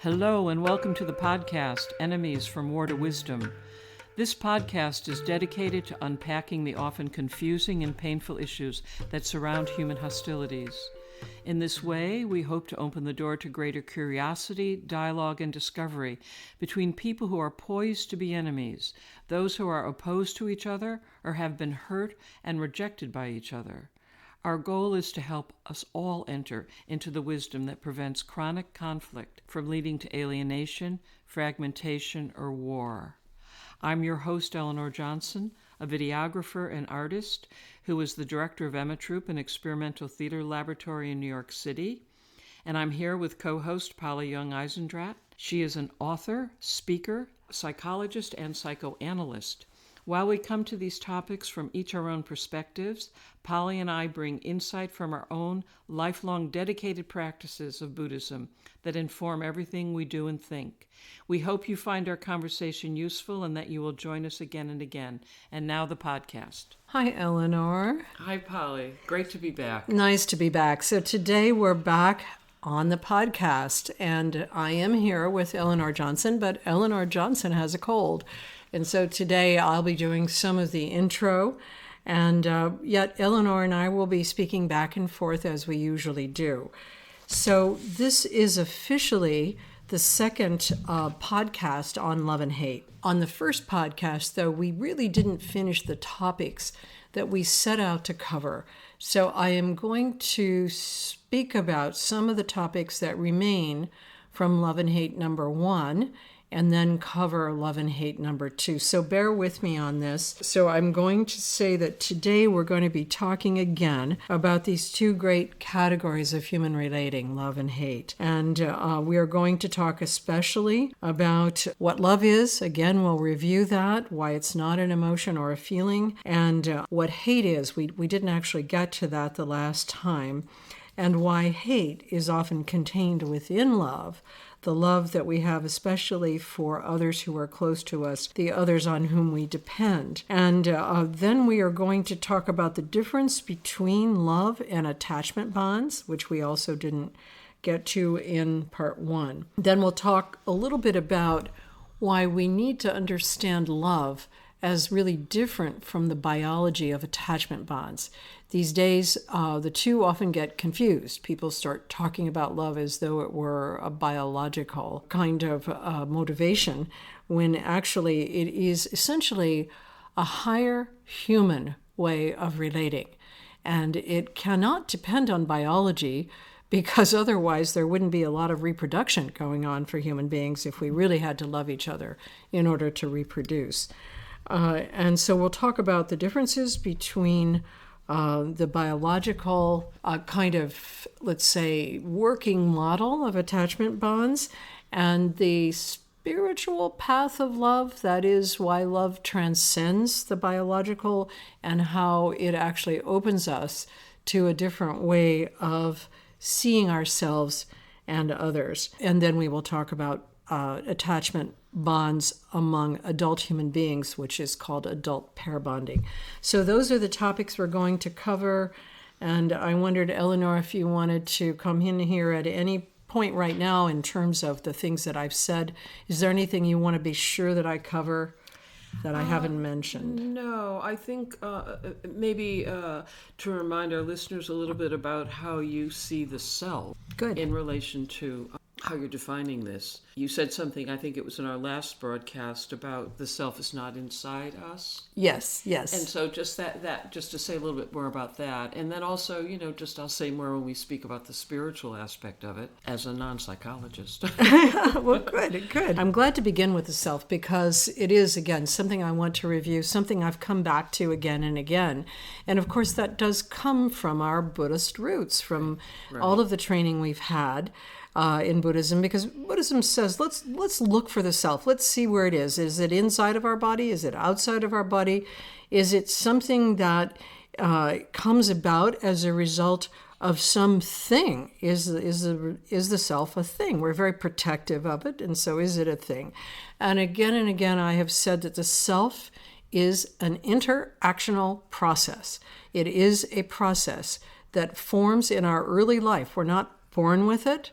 Hello and welcome to the podcast, Enemies from War to Wisdom. This podcast is dedicated to unpacking the often confusing and painful issues that surround human hostilities. In this way, we hope to open the door to greater curiosity, dialogue, and discovery between people who are poised to be enemies, those who are opposed to each other or have been hurt and rejected by each other. Our goal is to help us all enter into the wisdom that prevents chronic conflict from leading to alienation, fragmentation, or war. I'm your host, Eleanor Johnson, a videographer and artist who is the director of Emma Troupe, an experimental theater laboratory in New York City. And I'm here with co-host Polly Young-Eisendrath. She is an author, speaker, psychologist, and psychoanalyst. While we come to these topics from each our own perspectives, Polly and I bring insight from our own lifelong dedicated practices of Buddhism that inform everything we do and think. We hope you find our conversation useful and that you will join us again and again. And now the podcast. Hi, Eleanor. Hi, Polly. Great to be back. Nice to be back. So today we're back on the podcast, and I am here with Eleanor Johnson, but Eleanor Johnson has a cold. And so today I'll be doing some of the intro, and yet Eleanor and I will be speaking back and forth as we usually do. So this is officially the second podcast on love and hate. On the first podcast, though, we really didn't finish the topics that we set out to cover. So I am going to speak about some of the topics that remain from Love and Hate number 1, and then cover Love and Hate number 2. So bear with me on this. So I'm going to say that today we're going to be talking again about these two great categories of human relating, love and hate. And we are going to talk especially about what love is. Again, we'll review that, why it's not an emotion or a feeling, and what hate is. We didn't actually get to that the last time. And why hate is often contained within love, the love that we have especially for others who are close to us, the others on whom we depend. And then we are going to talk about the difference between love and attachment bonds, which we also didn't get to in part 1. Then we'll talk a little bit about why we need to understand love as really different from the biology of attachment bonds. These days, the two often get confused. People start talking about love as though it were a biological kind of motivation, when actually it is essentially a higher human way of relating. And it cannot depend on biology, because otherwise there wouldn't be a lot of reproduction going on for human beings if we really had to love each other in order to reproduce. And so we'll talk about the differences between the biological kind of, let's say, working model of attachment bonds and the spiritual path of love. That is why love transcends the biological and how it actually opens us to a different way of seeing ourselves and others. And then we will talk about attachment bonds among adult human beings, which is called adult pair bonding. So those are the topics we're going to cover. And I wondered, Eleanor, if you wanted to come in here at any point right now in terms of the things that I've said. Is there anything you want to be sure that I cover that I haven't mentioned? No, I think maybe to remind our listeners a little bit about how you see the self. Good. In relation to how you're defining this. You said something, I think it was in our last broadcast, about the self is not inside us. Yes. And so just that just to say a little bit more about that. And then also, I'll say more when we speak about the spiritual aspect of it as a non-psychologist. Well, good. I'm glad to begin with the self because it is, again, something I want to review, something I've come back to again and again. And of course, that does come from our Buddhist roots, from all of the training we've had in Buddhism, because Buddhism says, let's look for the self. Let's see where it is. Is it inside of our body? Is it outside of our body? Is it something that comes about as a result of something? Is the self a thing? We're very protective of it, and so is it a thing? And again, I have said that the self is an interactional process. It is a process that forms in our early life. We're not born with it.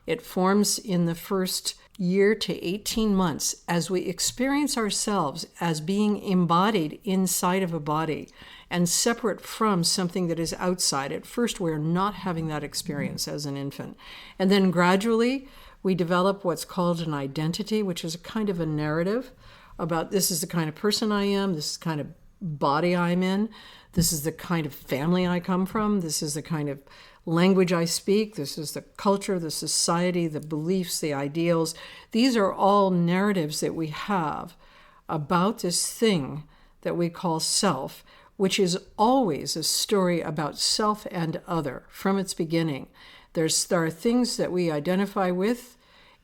It forms in the first year to 18 months as we experience ourselves as being embodied inside of a body and separate from something that is outside. At first, we're not having that experience as an infant. And then gradually, we develop what's called an identity, which is a kind of a narrative about this is the kind of person I am, this is the kind of body I'm in, this is the kind of family I come from, this is the kind of language I speak, this is the culture, the society, the beliefs, the ideals. These are all narratives that we have about this thing that we call self, which is always a story about self and other from its beginning. There are things that we identify with,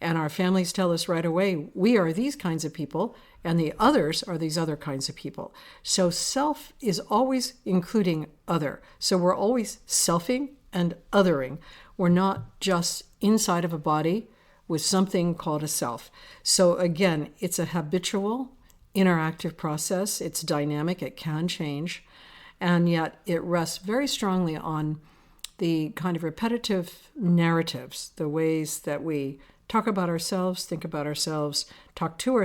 and our families tell us right away, we are these kinds of people, and the others are these other kinds of people. So self is always including other. So we're always selfing and othering. We're not just inside of a body with something called a self. So again, it's a habitual, interactive process. It's dynamic, it can change, and yet it rests very strongly on the kind of repetitive narratives, the ways that we talk about ourselves, think about ourselves, talk to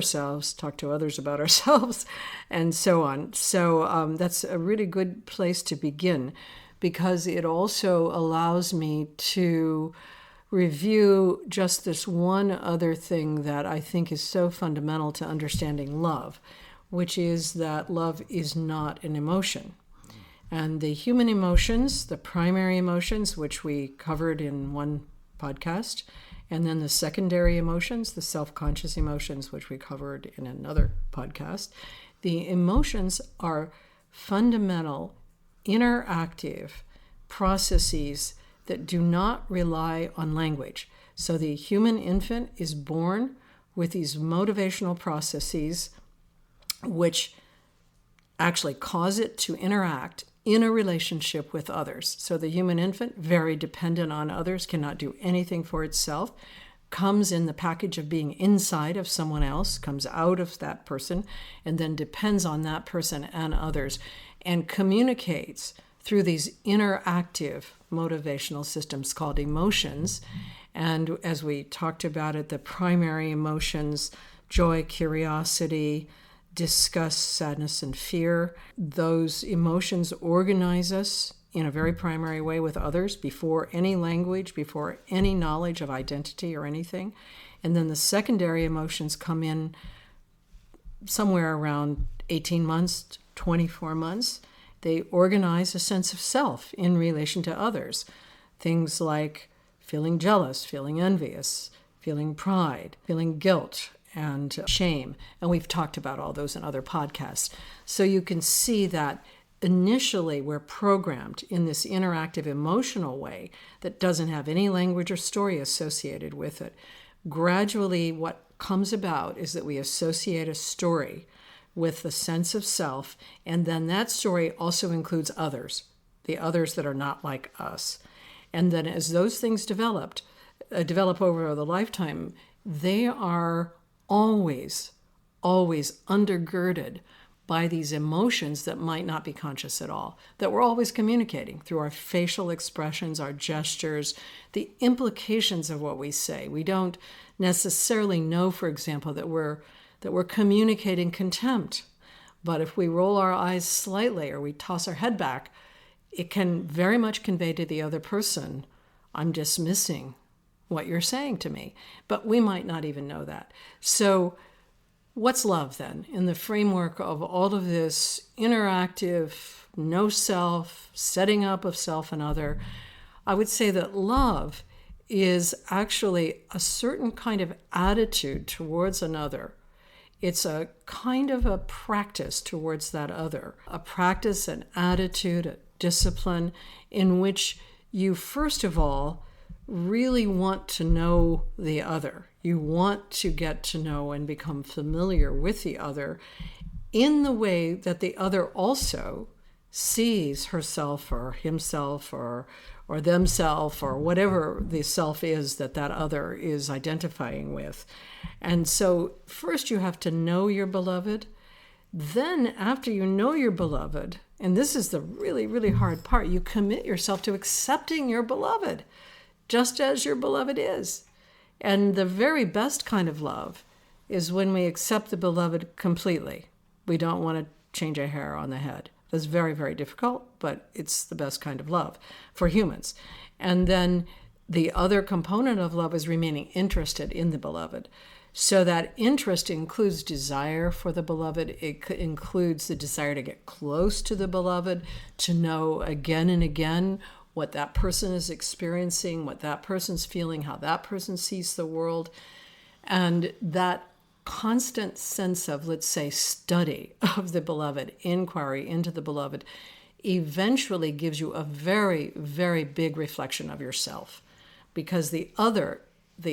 others about ourselves, and so on. So that's a really good place to begin, because it also allows me to review just this one other thing that I think is so fundamental to understanding love, which is that love is not an emotion. And the human emotions, the primary emotions, which we covered in one podcast, and then the secondary emotions, the self-conscious emotions, which we covered in another podcast, the emotions are fundamental, interactive processes that do not rely on language. So the human infant is born with these motivational processes which actually cause it to interact in a relationship with others. So the human infant, very dependent on others, cannot do anything for itself, comes in the package of being inside of someone else, comes out of that person, and then depends on that person and others, and communicates through these interactive motivational systems called emotions. And as we talked about it, the primary emotions, joy, curiosity, disgust, sadness, and fear, those emotions organize us in a very primary way with others before any language, before any knowledge of identity or anything. And then the secondary emotions come in somewhere around 18 months, 24 months. They organize a sense of self in relation to others. Things like feeling jealous, feeling envious, feeling pride, feeling guilt, and shame. And we've talked about all those in other podcasts. So you can see that initially we're programmed in this interactive emotional way that doesn't have any language or story associated with it. Gradually, what comes about is that we associate a story with the sense of self, and then that story also includes others, the others that are not like us. And then as those things develop over the lifetime, they are always undergirded by these emotions that might not be conscious at all, that we're always communicating through our facial expressions, our gestures, the implications of what we say. We don't necessarily know, for example, that we're communicating contempt, but if we roll our eyes slightly or we toss our head back, it can very much convey to the other person, I'm dismissing what you're saying to me, but we might not even know that. So what's love then in the framework of all of this interactive, no self, setting up of self and other? I would say that love is actually a certain kind of attitude towards another. It's a kind of a practice towards that other, a practice, an attitude, a discipline in which you, first of all, really want to know the other. You want to get to know and become familiar with the other in the way that the other also sees herself or himself or themself or whatever the self is that other is identifying with. And so first you have to know your beloved. Then after you know your beloved, and this is the really, really hard part, you commit yourself to accepting your beloved just as your beloved is. And the very best kind of love is when we accept the beloved completely. We don't want to change a hair on the head. That's very, very difficult, but it's the best kind of love for humans. And then the other component of love is remaining interested in the beloved. So that interest includes desire for the beloved. It includes the desire to get close to the beloved, to know again and again what that person is experiencing, what that person's feeling, how that person sees the world. And that constant sense of, let's say, study of the beloved, inquiry into the beloved, eventually gives you a very, very big reflection of yourself. Because the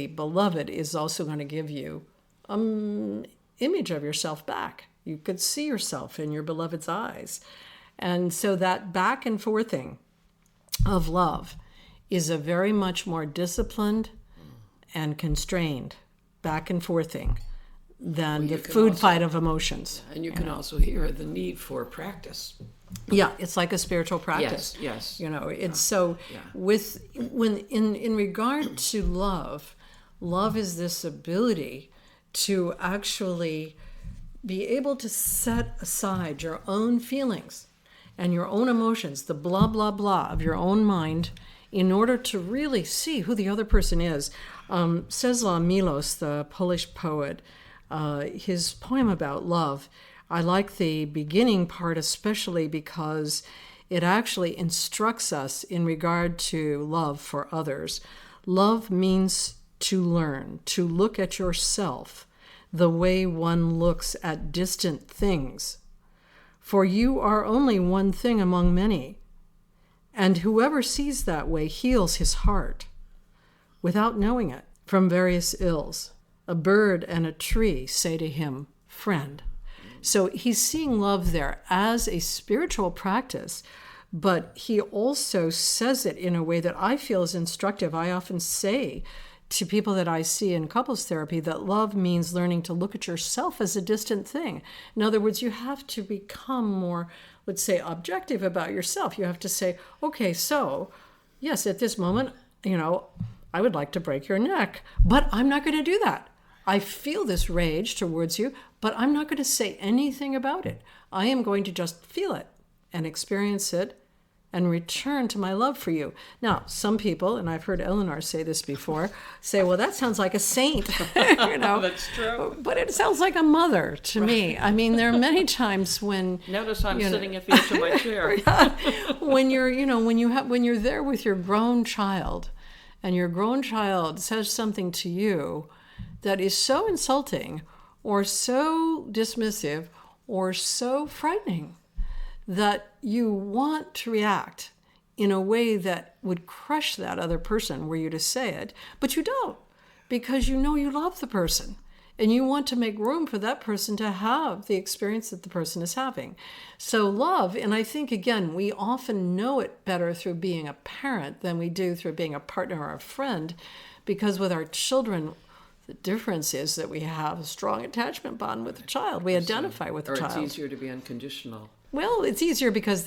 beloved, is also going to give you an image of yourself back. You could see yourself in your beloved's eyes. And so that back and forthing of love is a very much more disciplined and constrained back and forthing than the food fight of emotions. And you can also hear the need for practice. Yeah, it's like a spiritual practice. Yes. It's so in regard to love is this ability to actually be able to set aside your own feelings and your own emotions, the blah, blah, blah of your own mind, in order to really see who the other person is. Czesław Miłosz, the Polish poet, his poem about love, I like the beginning part especially because it actually instructs us in regard to love for others. Love means to learn, to look at yourself the way one looks at distant things. For you are only one thing among many, and whoever sees that way heals his heart without knowing it from various ills. A bird and a tree say to him, friend. So he's seeing love there as a spiritual practice, but he also says it in a way that I feel is instructive. I often say to people that I see in couples therapy that love means learning to look at yourself as a distant thing. In other words, you have to become more, let's say, objective about yourself. You have to say, okay, so yes, at this moment, I would like to break your neck, but I'm not going to do that. I feel this rage towards you, but I'm not going to say anything about it. I am going to just feel it and experience it and return to my love for you. Now, some people, and I've heard Eleanor say this before, say, well, that sounds like a saint. That's true. But it sounds like a mother to me. I mean, there are many times when... Notice I'm sitting at the edge of my chair. when you're there with your grown child, and your grown child says something to you that is so insulting or so dismissive or so frightening that you want to react in a way that would crush that other person were you to say it, but you don't, because you know you love the person and you want to make room for that person to have the experience that the person is having. So love, and I think, again, we often know it better through being a parent than we do through being a partner or a friend, because with our children, the difference is that we have a strong attachment bond with the child. We identify with the child. Or it's easier to be unconditional. Well, it's easier because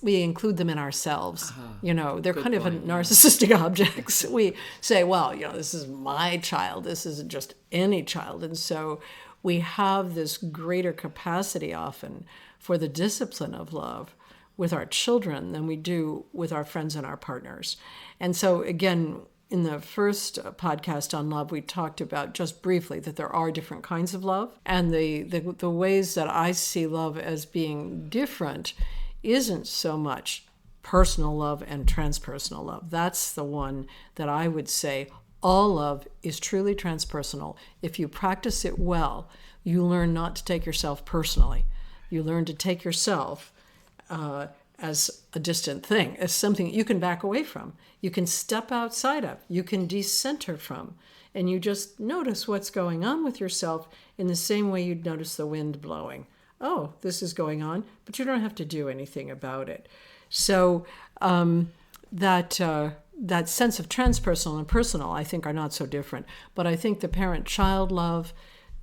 we include them in ourselves. They're Good kind of point, narcissistic objects. We say, well, this is my child. This isn't just any child. And so we have this greater capacity often for the discipline of love with our children than we do with our friends and our partners. And so, again, in the first podcast on love, we talked about just briefly that there are different kinds of love. And the ways that I see love as being different isn't so much personal love and transpersonal love. That's the one that I would say all love is truly transpersonal. If you practice it well, you learn not to take yourself personally. You learn to take yourself as a distant thing, as something you can back away from, you can step outside of, you can decenter from, and you just notice what's going on with yourself in the same way you'd notice the wind blowing. Oh, this is going on, but you don't have to do anything about it. So that sense of transpersonal and personal, I think, are not so different. But I think the parent-child love,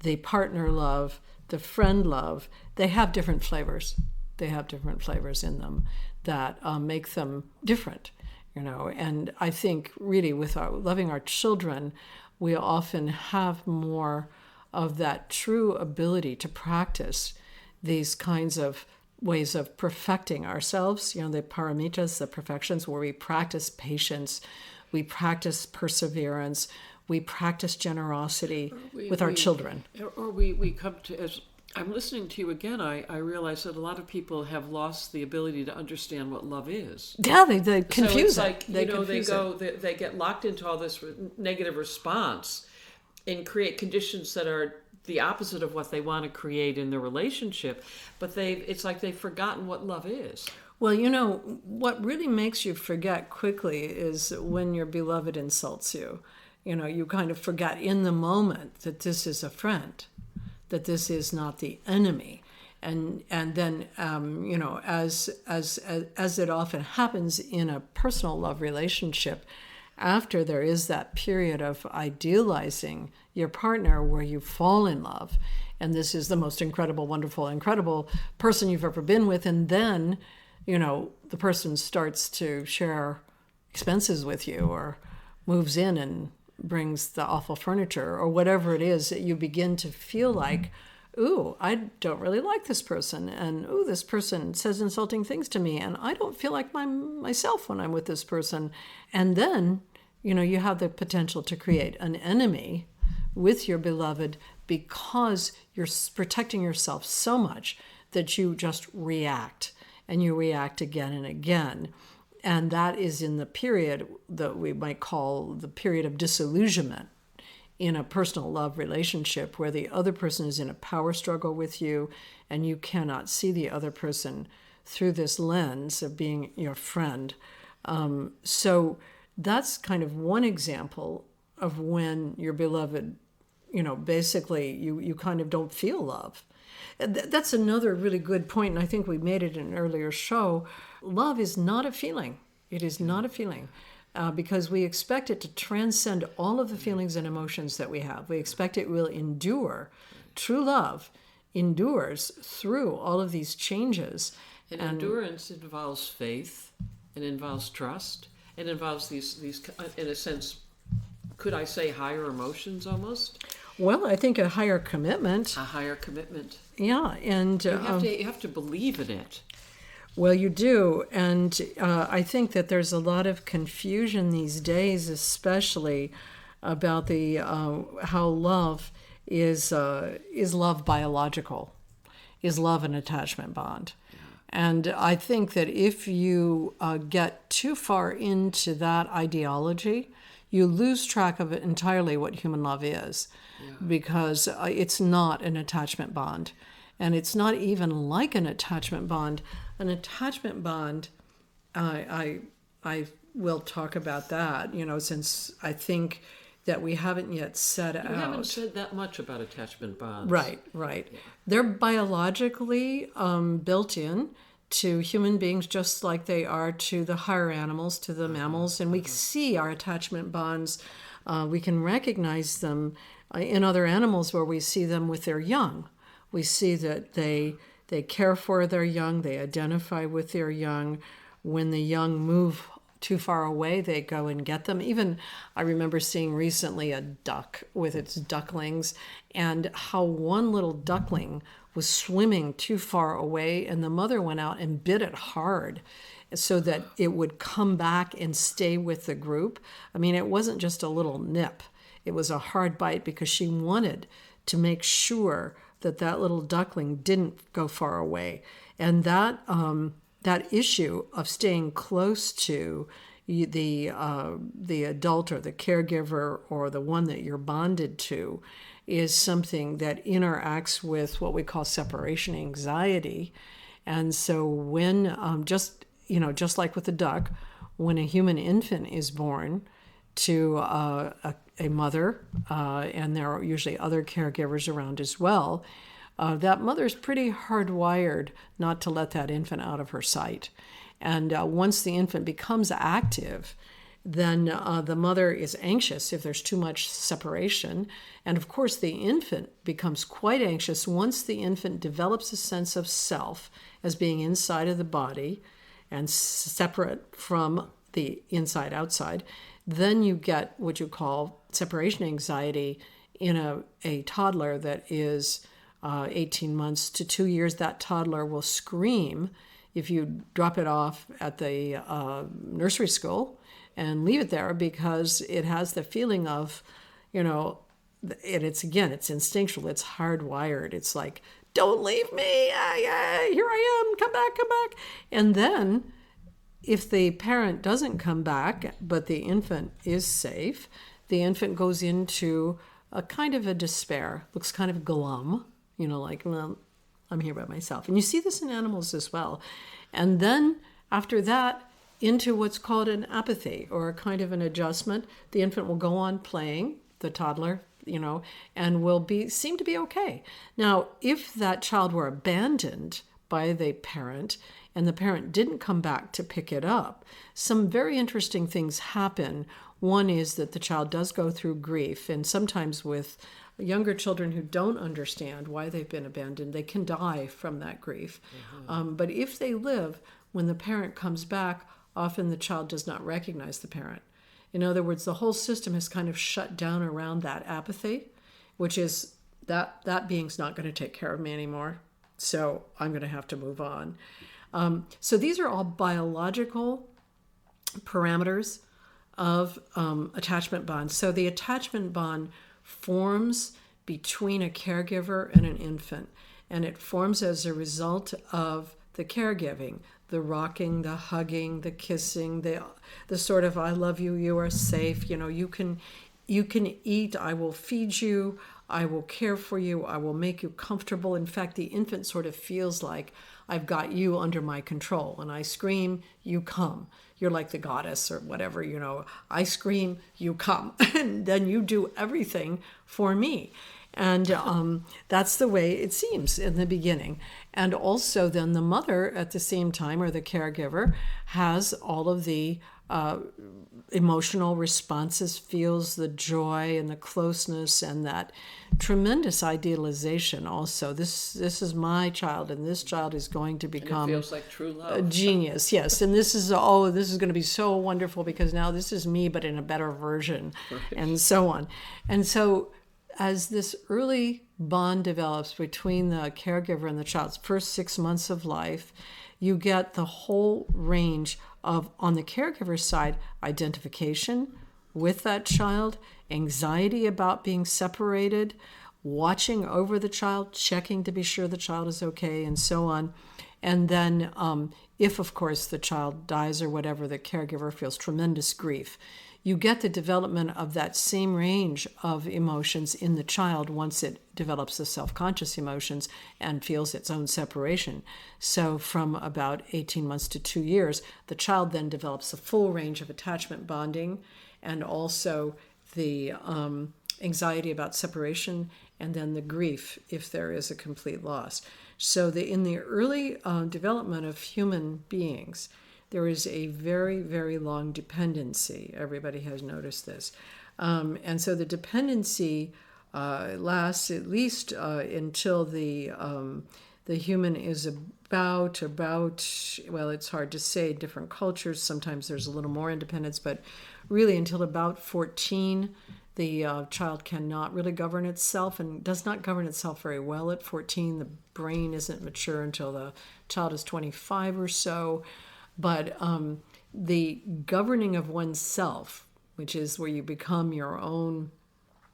the partner love, the friend love, they have different flavors. They have different flavors in them that make them different, And I think really with loving our children, we often have more of that true ability to practice these kinds of ways of perfecting ourselves, the paramitas, the perfections, where we practice patience, we practice perseverance, we practice generosity with our children. Or we come to, as I'm listening to you again, I realize that a lot of people have lost the ability to understand what love is. Yeah, they confuse so it. They get locked into all this negative response and create conditions that are the opposite of what they want to create in their relationship, but it's like they've forgotten what love is. Well, what really makes you forget quickly is when your beloved insults you. You kind of forget in the moment that this is a friend, that this is not the enemy. And then, as it often happens in a personal love relationship, after there is that period of idealizing your partner where you fall in love, and this is the most incredible, wonderful, incredible person you've ever been with, and then, the person starts to share expenses with you or moves in and brings the awful furniture or whatever it is, that you begin to feel like, ooh, I don't really like this person, and ooh, this person says insulting things to me, and I don't feel like myself when I'm with this person. And then, you have the potential to create an enemy with your beloved because you're protecting yourself so much that you just react, and you react again and again. And that is in the period that we might call the period of disillusionment in a personal love relationship, where the other person is in a power struggle with you and you cannot see the other person through this lens of being your friend. So that's kind of one example of when your beloved, basically you kind of don't feel love. That's another really good point, and I think we made it in an earlier show. Love is not a feeling. It is not a feeling. Because we expect it to transcend all of the feelings and emotions that we have. We expect it will endure. True love endures through all of these changes. And endurance involves faith, and involves trust, and involves these in a sense, could I say higher emotions almost? Well, I think a higher commitment. A higher commitment. Yeah, and you have to believe in it. Well, you do, and I think that there's a lot of confusion these days, especially about the how love is love biological, is love an attachment bond, and I think that if you get too far into that ideology, you lose track of it entirely what human love is, because it's not an attachment bond. And it's not even like an attachment bond. An attachment bond, I will talk about that, since I think that we haven't yet set out. We haven't said that much about attachment bonds. Right. Yeah. They're biologically built in to human beings, just like they are to the higher animals, to the mammals. And we see our attachment bonds. We can recognize them in other animals where we see them with their young. We see that they care for their young, they identify with their young. When the young move too far away, they go and get them. Even I remember seeing recently a duck with its ducklings, and how one little duckling was swimming too far away, and the mother went out and bit it hard so that it would come back and stay with the group. I mean, it wasn't just a little nip. It was a hard bite because she wanted to make sure that little duckling didn't go far away. And that issue of staying close to the adult or the caregiver or the one that you're bonded to is something that interacts with what we call separation anxiety. And so when, just like with the duck, when a human infant is born to a mother, and there are usually other caregivers around as well, that mother's pretty hardwired not to let that infant out of her sight. And once the infant becomes active, then the mother is anxious if there's too much separation. And of course, the infant becomes quite anxious once the infant develops a sense of self as being inside of the body and separate from the inside outside. Then you get what you call separation anxiety in a toddler that is 18 months to 2 years. That toddler will scream if you drop it off at the nursery school and leave it there, because it has the feeling of, it's instinctual, it's hardwired. It's like, don't leave me, here I am, come back. And then if the parent doesn't come back, but the infant is safe, the infant goes into a kind of a despair, looks kind of glum, like, well, I'm here by myself. And you see this in animals as well. And then after that, into what's called an apathy, or a kind of an adjustment. The infant will go on playing, the toddler, and will seem to be okay. Now, if that child were abandoned by the parent and the parent didn't come back to pick it up, some very interesting things happen. One is that the child does go through grief, and sometimes with younger children who don't understand why they've been abandoned, they can die from that grief. But if they live, when the parent comes back, often the child does not recognize the parent. In other words, the whole system has kind of shut down around that apathy, which is that being's not going to take care of me anymore, so I'm going to have to move on. So these are all biological parameters of attachment bonds. So the attachment bond forms between a caregiver and an infant, and it forms as a result of the caregiving, the rocking, the hugging, the kissing, the sort of, I love you, you are safe, you can eat, I will feed you, I will care for you, I will make you comfortable. In fact, the infant sort of feels like, I've got you under my control. When I scream, you come. You're like the goddess or whatever, I scream, you come. And then you do everything for me. And that's the way it seems in the beginning. And also then the mother at the same time, or the caregiver, has all of the emotional responses, feels the joy and the closeness and that tremendous idealization also. This is my child, and this child is going to become, and it feels like true love. A genius, yes. And this is going to be so wonderful, because now this is me, but in a better version, right. And so on. And so as this early bond develops between the caregiver and the child's first 6 months of life, you get the whole range of, on the caregiver side, identification with that child, anxiety about being separated, watching over the child, checking to be sure the child is okay, and so on. And then if, of course, the child dies or whatever, the caregiver feels tremendous grief. You get the development of that same range of emotions in the child once it develops the self-conscious emotions and feels its own separation. So from about 18 months to 2 years, the child then develops a full range of attachment bonding, and also the anxiety about separation, and then the grief if there is a complete loss. So in the early development of human beings, there is a very, very long dependency. Everybody has noticed this. And so the dependency lasts at least until the human is about, well, it's hard to say, different cultures, sometimes there's a little more independence, but really until about 14, the child cannot really govern itself, and does not govern itself very well at 14. The brain isn't mature until the child is 25 or so. But the governing of oneself, which is where you become your own,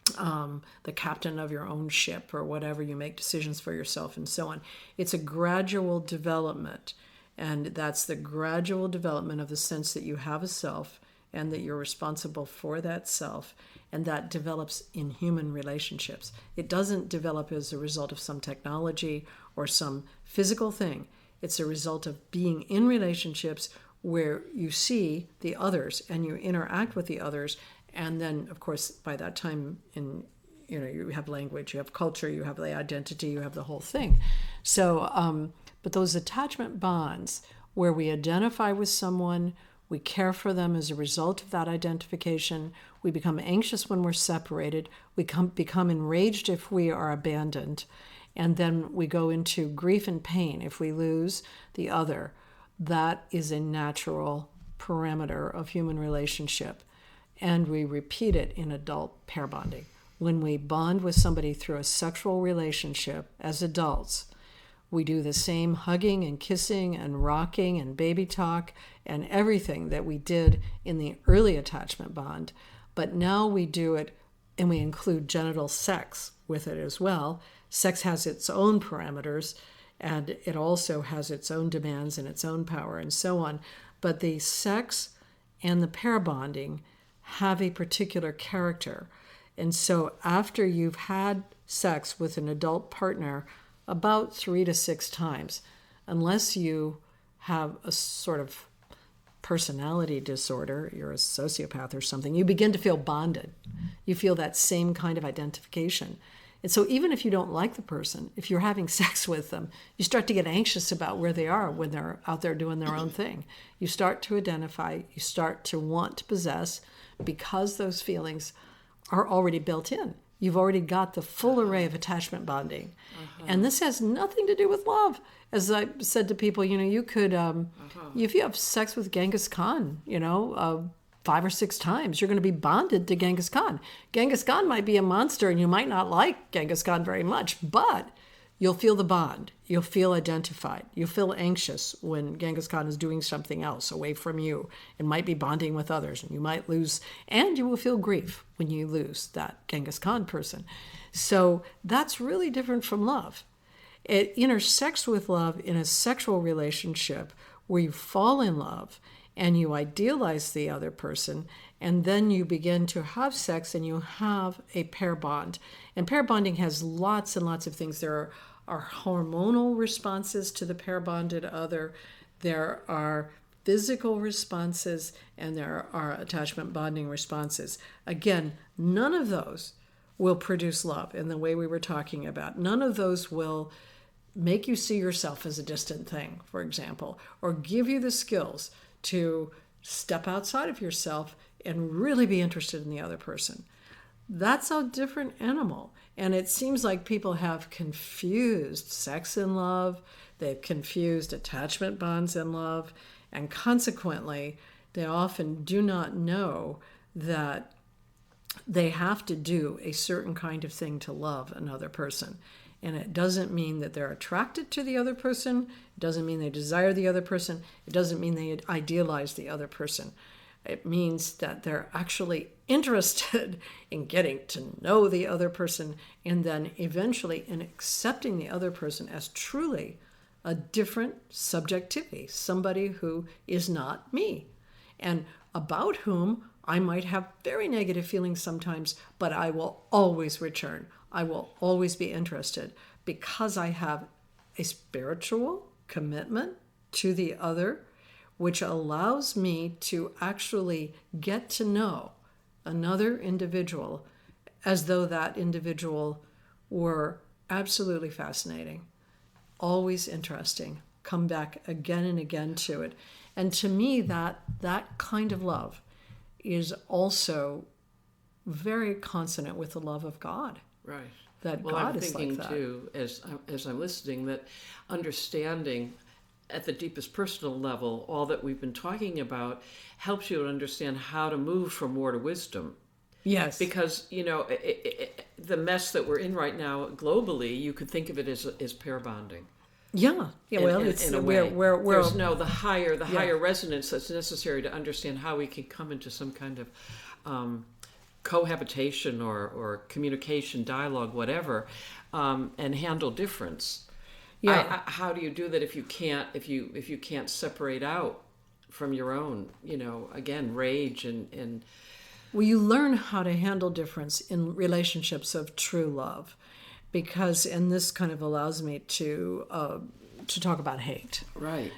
the captain of your own ship or whatever, you make decisions for yourself and so on. It's a gradual development. And that's the gradual development of the sense that you have a self and that you're responsible for that self. And that develops in human relationships. It doesn't develop as a result of some technology or some physical thing. It's a result of being in relationships where you see the others and you interact with the others. And then, of course, by that time, you have language, you have culture, you have the identity, you have the whole thing. So, but those attachment bonds where we identify with someone, we care for them as a result of that identification, we become anxious when we're separated, we become enraged if we are abandoned, and then we go into grief and pain if we lose the other. That is a natural parameter of human relationship. and we repeat it in adult pair bonding. When we bond with somebody through a sexual relationship as adults, we do the same hugging and kissing and rocking and baby talk and everything that we did in the early attachment bond. But now we do it, and we include genital sex with it as well. Sex has its own parameters, and it also has its own demands and its own power and so on. But the sex and the pair bonding have a particular character. And so after you've had sex with an adult partner about 3 to 6 times, unless you have a sort of personality disorder, you're a sociopath or something, you begin to feel bonded. You feel that same kind of identification. And so even if you don't like the person, if you're having sex with them, you start to get anxious about where they are when they're out there doing their own thing. You start to identify, you start to want to possess, because those feelings are already built in. You've already got the full array of attachment bonding. And this has nothing to do with love. As I said to people, you could, if you have sex with Genghis Khan, 5 or 6 times, you're going to be bonded to Genghis Khan. Genghis Khan might be a monster and you might not like Genghis Khan very much, but you'll feel the bond. You'll feel identified. You'll feel anxious when Genghis Khan is doing something else away from you and might be bonding with others, and you might lose, and you will feel grief when you lose that Genghis Khan person. So that's really different from love. It intersects with love in a sexual relationship where you fall in love and you idealize the other person, and then you begin to have sex and you have a pair bond. And pair bonding has lots and lots of things. There are hormonal responses to the pair bonded other. There are physical responses, and there are attachment bonding responses. Again, none of those will produce love in the way we were talking about. None of those will make you see yourself as a distant thing, for example, or give you the skills to step outside of yourself and really be interested in the other person. That's a different animal. And it seems like people have confused sex and love. They've confused attachment bonds and love. And consequently, they often do not know that they have to do a certain kind of thing to love another person. And it doesn't mean that they're attracted to the other person. It doesn't mean they desire the other person. It doesn't mean they idealize the other person. It means that they're actually interested in getting to know the other person, and then eventually in accepting the other person as truly a different subjectivity, somebody who is not me, and about whom I might have very negative feelings sometimes, but I will always return. I will always be interested because I have a spiritual commitment to the other, which allows me to actually get to know another individual as though that individual were absolutely fascinating, always interesting, come back again and again to it. And to me, that kind of love is also very consonant with the love of God. Right. That well, God I'm is thinking like that. too, as I'm listening, that understanding at the deepest personal level all that we've been talking about helps you to understand how to move from war to wisdom. Yes. Because, the mess that we're in right now globally, you could think of it as pair bonding. Yeah. Well, it's in a way. we're There's the higher resonance that's necessary to understand how we can come into some kind of cohabitation or communication, dialogue, whatever, and handle difference. Yeah. How do you do that if you can't separate out from your own, again, rage and Well, you learn how to handle difference in relationships of true love, and this kind of allows me to talk about hate. Right.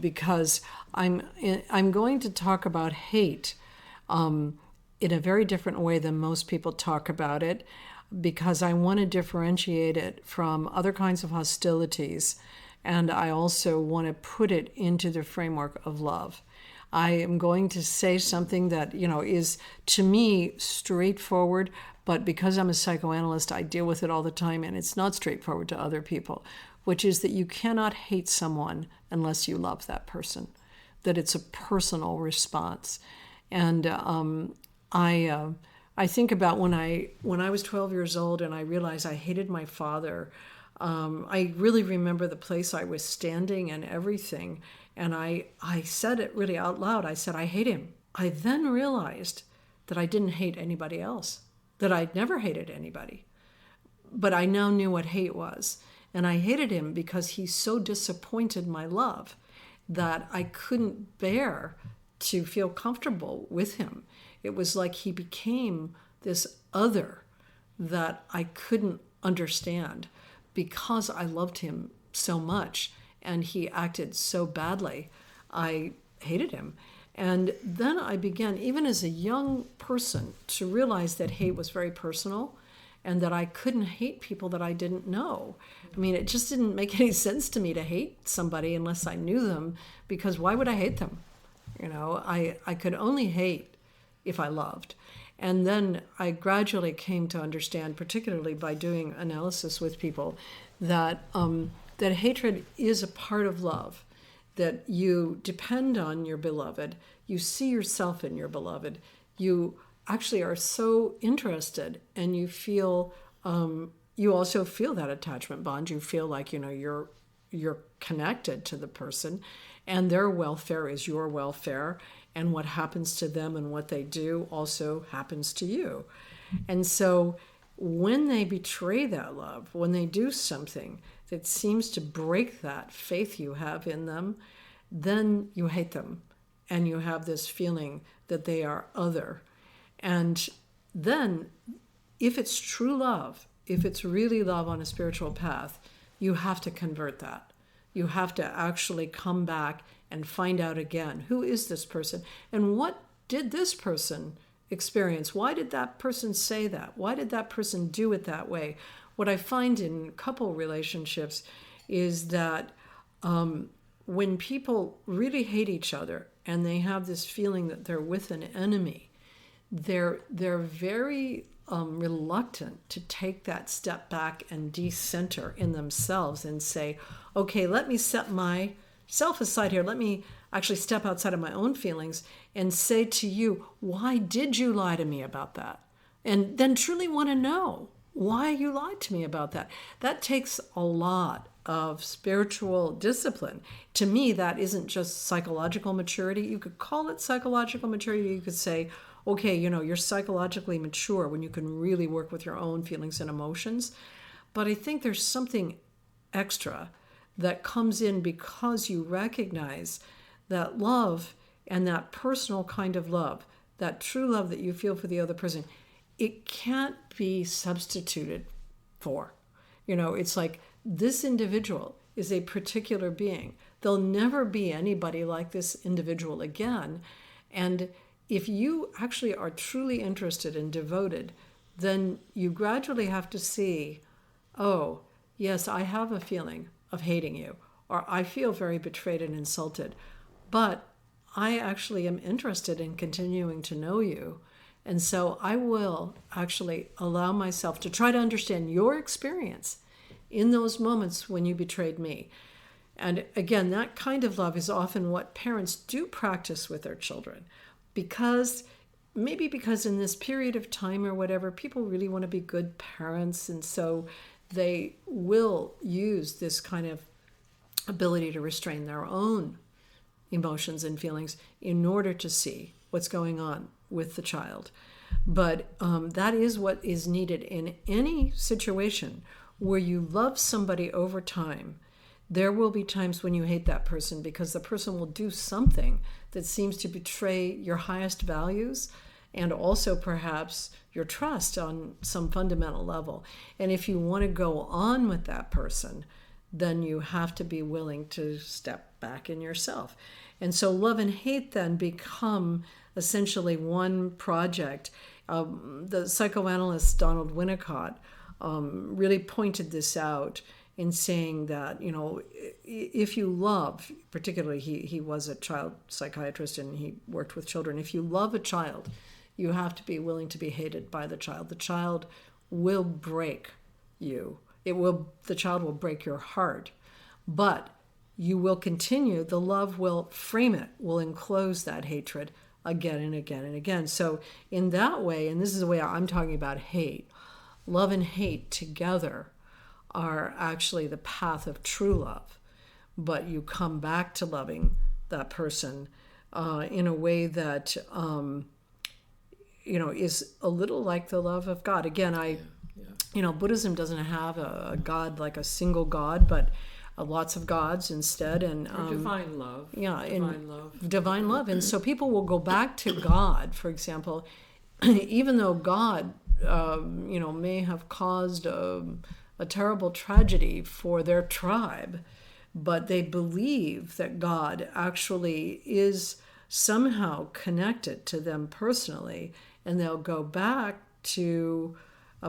Because I'm going to talk about hate in a very different way than most people talk about it, because I want to differentiate it from other kinds of hostilities, and I also want to put it into the framework of love. I am going to say something that, is to me straightforward, but because I'm a psychoanalyst, I deal with it all the time, and it's not straightforward to other people, which is that you cannot hate someone unless you love that person, that it's a personal response. And I think about when I was 12 years old and I realized I hated my father. I really remember the place I was standing and everything. And I said it really out loud. I said, I hate him. I then realized that I didn't hate anybody else, that I'd never hated anybody. But I now knew what hate was. And I hated him because he so disappointed my love that I couldn't bear to feel comfortable with him. It was like he became this other that I couldn't understand because I loved him so much and he acted so badly. I hated him. And then I began, even as a young person, to realize that hate was very personal and that I couldn't hate people that I didn't know. I mean, it just didn't make any sense to me to hate somebody unless I knew them, because why would I hate them? You know, I could only hate if I loved. And then I gradually came to understand, particularly by doing analysis with people, that that hatred is a part of love, that you depend on your beloved, you see yourself in your beloved, you actually are so interested, and you feel you also feel that attachment bond. You feel like, you know, you're connected to the person, and their welfare is your welfare, and what happens to them and what they do also happens to you. And so when they betray that love, when they do something that seems to break that faith you have in them, then you hate them, and you have this feeling that they are other. And then if it's true love, if it's really love on a spiritual path, you have to convert that. You have to actually come back and find out again, who is this person? And what did this person experience? Why did that person say that? Why did that person do it that way? What I find in couple relationships is that when people really hate each other and they have this feeling that they're with an enemy, they're very reluctant to take that step back and decenter in themselves and say, okay, let me set myself aside here. Let me actually step outside of my own feelings and say to you, why did you lie to me about that? And then truly want to know why you lied to me about that. That takes a lot of spiritual discipline. To me, that isn't just psychological maturity. You could call it psychological maturity. You could say, okay, you know, you're psychologically mature when you can really work with your own feelings and emotions. But I think there's something extra that comes in because you recognize that love, and that personal kind of love, that true love that you feel for the other person, it can't be substituted for. You know, it's like this individual is a particular being. There'll never be anybody like this individual again. And if you actually are truly interested and devoted, then you gradually have to see, oh, yes, I have a feeling of hating you, or I feel very betrayed and insulted, but I actually am interested in continuing to know you. And so I will actually allow myself to try to understand your experience in those moments when you betrayed me. And again, that kind of love is often what parents do practice with their children, because in this period of time or whatever, people really want to be good parents. And so they will use this kind of ability to restrain their own emotions and feelings in order to see what's going on with the child. But that is what is needed in any situation where you love somebody over time. There will be times when you hate that person because the person will do something that seems to betray your highest values and also perhaps your trust on some fundamental level. And if you want to go on with that person, then you have to be willing to step back in yourself. And so love and hate then become essentially one project. The psychoanalyst Donald Winnicott really pointed this out in saying that, you know, if you love, particularly he was a child psychiatrist and he worked with children, if you love a child, you have to be willing to be hated by the child. The child will break you. The child will break your heart, but you will continue. The love will frame it, will enclose that hatred again and again and again. So in that way, and this is the way I'm talking about hate, love and hate together are actually the path of true love. But you come back to loving that person in a way that, is a little like the love of God. Again, Buddhism doesn't have a God like a single God, but lots of gods instead. And divine love. Yeah, Divine love. And so people will go back to God, for example, even though God, may have caused a terrible tragedy for their tribe, but they believe that God actually is somehow connected to them personally, and they'll go back to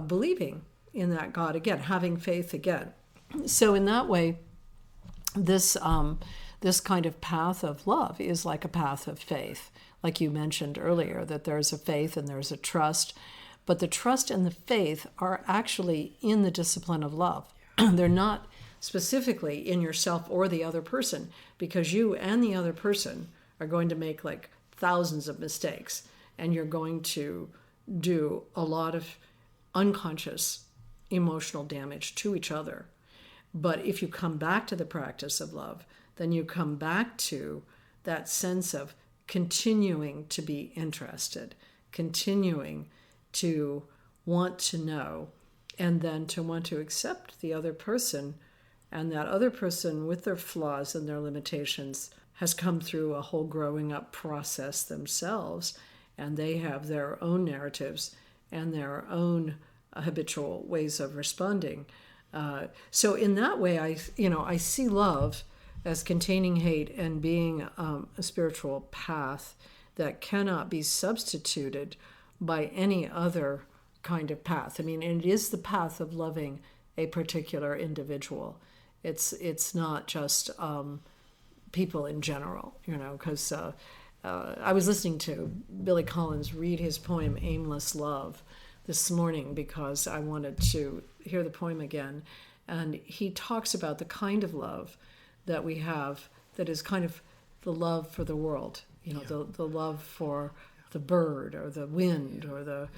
believing in that God again, having faith again. So in that way, this kind of path of love is like a path of faith, like you mentioned earlier, that there's a faith and there's a trust, but the trust and the faith are actually in the discipline of love. They're not specifically in yourself or the other person, because you and the other person are going to make like thousands of mistakes, and you're going to do a lot of unconscious emotional damage to each other. But if you come back to the practice of love, then you come back to that sense of continuing to be interested, continuing to want to know, and then to want to accept the other person. And that other person, with their flaws and their limitations, has come through a whole growing up process themselves, and they have their own narratives and their own habitual ways of responding. So in that way, I see love as containing hate and being a spiritual path that cannot be substituted by any other kind of path. I mean, it is the path of loving a particular individual. It's not just people in general, because I was listening to Billy Collins read his poem Aimless Love this morning because I wanted to hear the poem again. And he talks about the kind of love that we have that is kind of the love for the world, the love for the bird or the wind or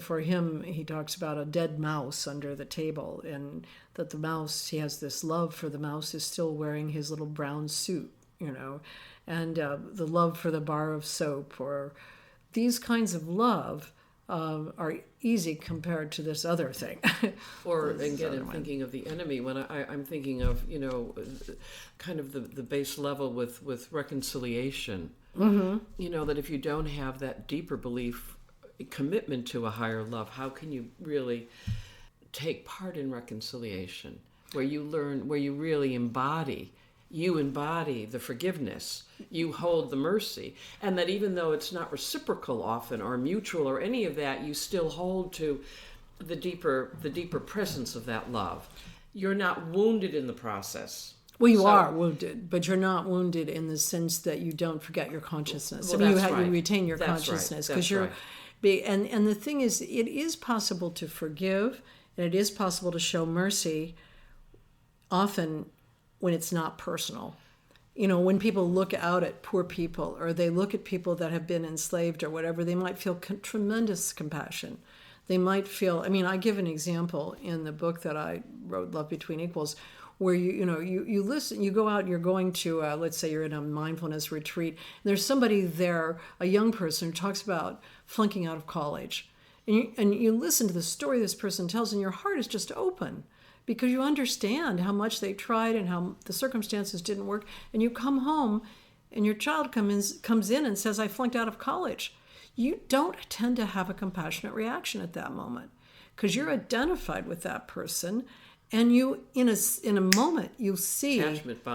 for him, he talks about a dead mouse under the table, and that the mouse, he has this love for the mouse is still wearing his little brown suit, and the love for the bar of soap, or these kinds of love are easy compared to this other thing. Or again, in thinking of the enemy, when I'm thinking of, kind of the base level with reconciliation, that if you don't have that deeper belief, commitment to a higher love, how can you really take part in reconciliation, where you really embody the forgiveness, you hold the mercy, and that even though it's not reciprocal often or mutual or any of that, you still hold to the deeper presence of that love. You're not wounded in the process. Well, you are wounded, but you're not wounded in the sense that you don't forget your consciousness. Well, you retain your consciousness, because you're. Right. And the thing is, it is possible to forgive, and it is possible to show mercy, often when it's not personal. When people look out at poor people, or they look at people that have been enslaved or whatever, they might feel tremendous compassion. They might feel, I give an example in the book that I wrote, Love Between Equals, where you listen, you go out, you're going to, let's say you're in a mindfulness retreat, and there's somebody there, a young person, who talks about flunking out of college. And you listen to the story this person tells, and your heart is just open, because you understand how much they tried and how the circumstances didn't work. And you come home, and your child comes in and says, I flunked out of college. You don't tend to have a compassionate reaction at that moment, because you're identified with that person. And you, in a moment, you see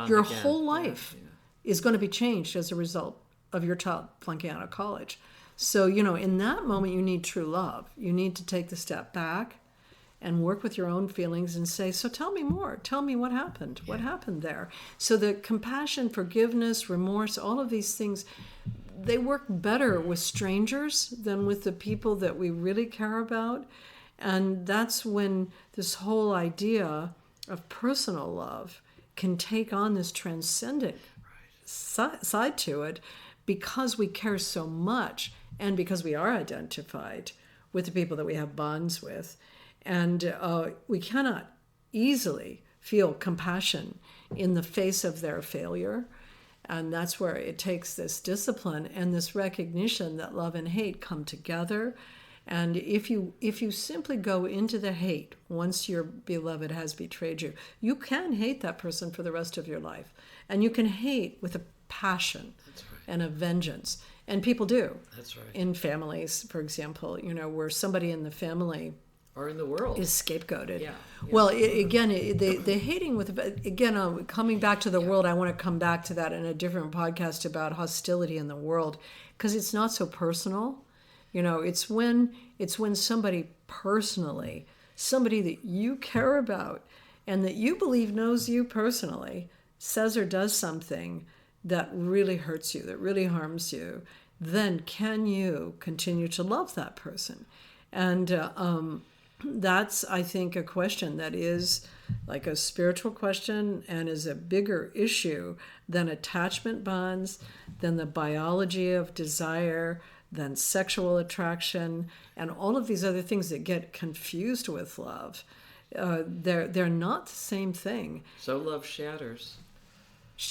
your whole life is going to be changed as a result of your child flunking out of college. So, in that moment, you need true love. You need to take the step back and work with your own feelings and say, so tell me more. Tell me what happened. What happened there? So the compassion, forgiveness, remorse, all of these things, they work better with strangers than with the people that we really care about. And that's when this whole idea of personal love can take on this transcendent side to it, because we care so much and because we are identified with the people that we have bonds with, and we cannot easily feel compassion in the face of their failure. And that's where it takes this discipline and this recognition that love and hate come together. And if you simply go into the hate once your beloved has betrayed you, you can hate that person for the rest of your life. And you can hate with a passion. That's right. And a vengeance. And people do. That's right. In families, for example, where somebody in the family or in the world is scapegoated. Yeah. Well, the hating with, again, coming back to the world, I want to come back to that in a different podcast about hostility in the world, because it's not so personal. It's when somebody personally, somebody that you care about and that you believe knows you personally, says or does something that really hurts you, that really harms you, then can you continue to love that person? And that's, I think, a question that is like a spiritual question and is a bigger issue than attachment bonds, than the biology of desire, than sexual attraction, and all of these other things that get confused with love. They're not the same thing. So love shatters.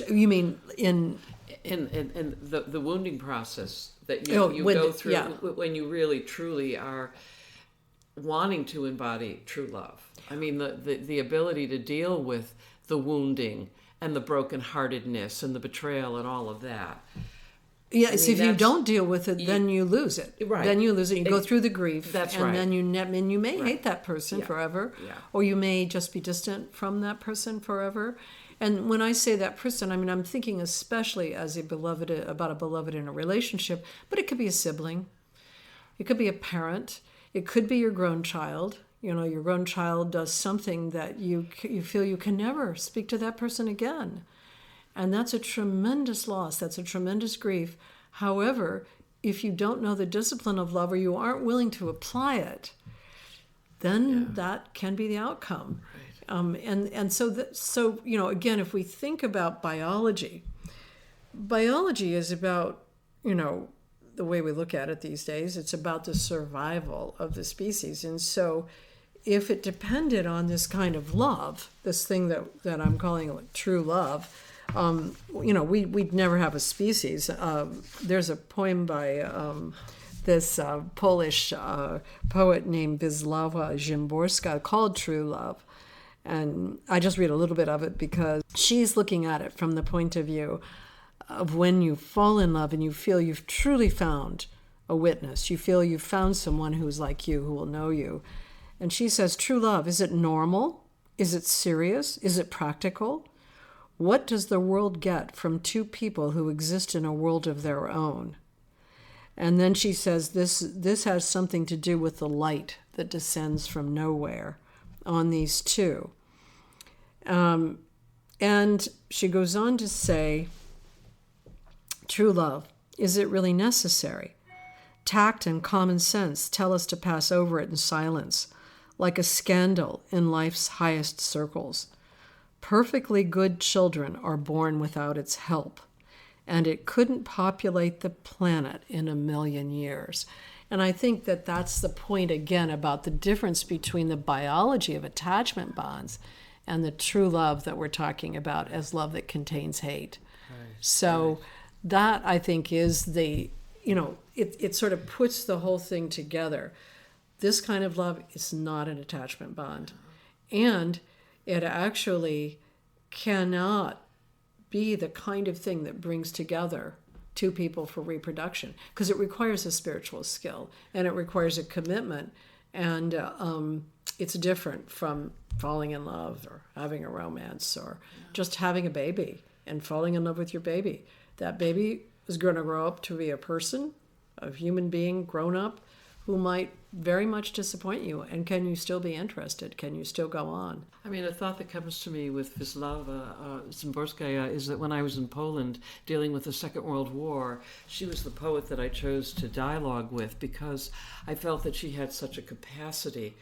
You mean in the wounding process that you go through when you really truly are wanting to embody true love. I mean, the ability to deal with the wounding and the brokenheartedness and the betrayal and all of that. Yes, if you don't deal with it, then you lose it. Right. Then you lose it. You go through the grief. That's and right. Then you may hate that person forever, or you may just be distant from that person forever. And when I say that person, I mean, I'm thinking especially as about a beloved in a relationship, but it could be a sibling. It could be a parent. It could be your grown child. Your grown child does something that you feel you can never speak to that person again. And that's a tremendous loss. That's a tremendous grief. However, if you don't know the discipline of love or you aren't willing to apply it, then that can be the outcome. Right. And so again, if we think about biology is about, the way we look at it these days, it's about the survival of the species. And so if it depended on this kind of love, this thing that I'm calling true love, we'd never have a species. There's a poem by this Polish poet named Wisława Szymborska called True Love. And I just read a little bit of it because she's looking at it from the point of view of when you fall in love and you feel you've truly found a witness. You feel you've found someone who's like you, who will know you. And she says, true love, is it normal? Is it serious? Is it practical? What does the world get from two people who exist in a world of their own? And then she says this has something to do with the light that descends from nowhere on these two. And she goes on to say, true love, is it really necessary? Tact and common sense tell us to pass over it in silence, like a scandal in life's highest circles. Perfectly good children are born without its help, and it couldn't populate the planet in 1,000,000 years. And I think that that's the point, again, about the difference between the biology of attachment bonds and the true love that we're talking about as love that contains hate. Right. So that, I think, is it sort of puts the whole thing together. This kind of love is not an attachment bond. And it actually cannot be the kind of thing that brings together two people for reproduction, because it requires a spiritual skill and it requires a commitment, and it's different from falling in love or having a romance or just having a baby and falling in love with your baby. That baby is going to grow up to be a person, a human being grown up, who might very much disappoint you. And can you still be interested? Can you still go on? I mean, a thought that comes to me with Wisława Szymborska is that when I was in Poland dealing with the Second World War, she was the poet that I chose to dialogue with because I felt that she had such a capacity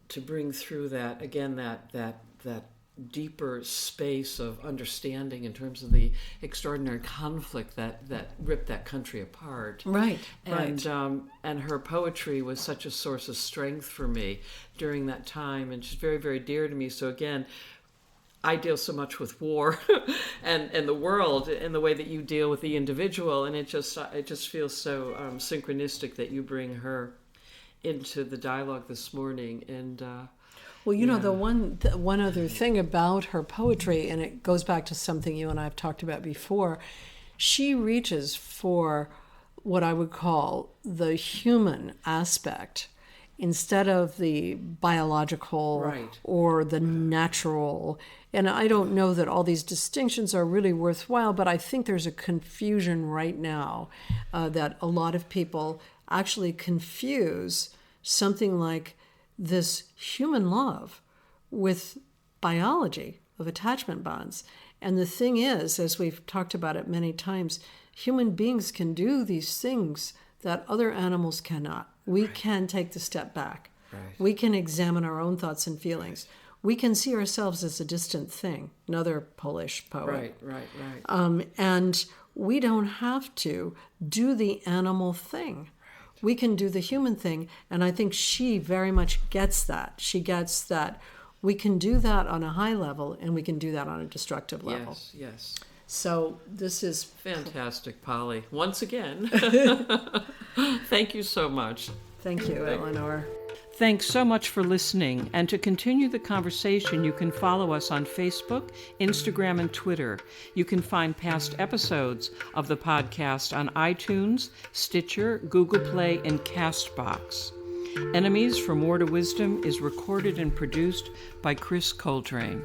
to bring through that, again, that deeper space of understanding in terms of the extraordinary conflict that ripped that country apart. Right. And her poetry was such a source of strength for me during that time, and she's very, very dear to me. So again, I deal so much with war and the world and the way that you deal with the individual, and it just feels so synchronistic that you bring her into the dialogue this morning. And well, you know, the one other thing about her poetry, and it goes back to something you and I have talked about before, she reaches for what I would call the human aspect instead of the biological or the natural. And I don't know that all these distinctions are really worthwhile, but I think there's a confusion right now that a lot of people actually confuse something like this human love with biology of attachment bonds. And the thing is, as we've talked about it many times, human beings can do these things that other animals cannot. We can take the step back. We can examine our own thoughts and feelings. We can see ourselves as a distant thing. Another Polish poet. Right. And we don't have to do the animal thing. We can do the human thing. And I think she very much gets that. She gets that we can do that on a high level, and we can do that on a destructive level. Yes. So this is fantastic, Polly. Once again, thank you so much. Thank you, Eleanor. Thanks so much for listening. And to continue the conversation, you can follow us on Facebook, Instagram, and Twitter. You can find past episodes of the podcast on iTunes, Stitcher, Google Play, and CastBox. Enemies from War to Wisdom is recorded and produced by Chris Coltrane.